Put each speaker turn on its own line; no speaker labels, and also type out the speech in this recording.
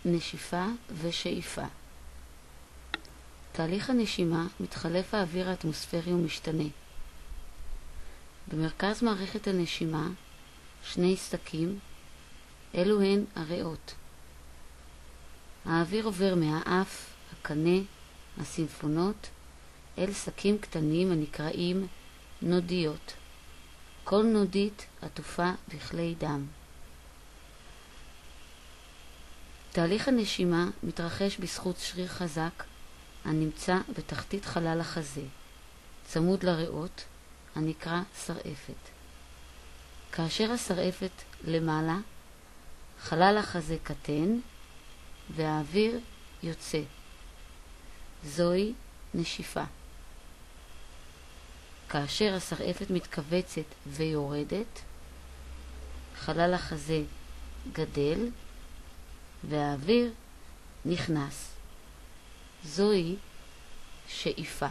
נשיפה ושאיפה. תהליך הנשימה מתחלף האוויר האטמוספרי ומשתנה. במרכז מערכת הנשימה שני סדקים, אלו הן הריאות. האוויר עובר מהאף, הקנה, הסימפונות, אל סדקים קטנים הנקראים נודיות. כל נודית עטופה בכלי דם. תהליך הנשימה מתרחש בזכות שריר חזק הנמצא בתחתית חלל החזה, צמוד לריאות, הנקרא שרעפת. כאשר השרעפת למעלה, חלל החזה קטן והאוויר יוצא. זוהי נשיפה. כאשר השרעפת מתכווצת ויורדת, חלל החזה גדל והאוויר נכנס. זוהי שאיפה.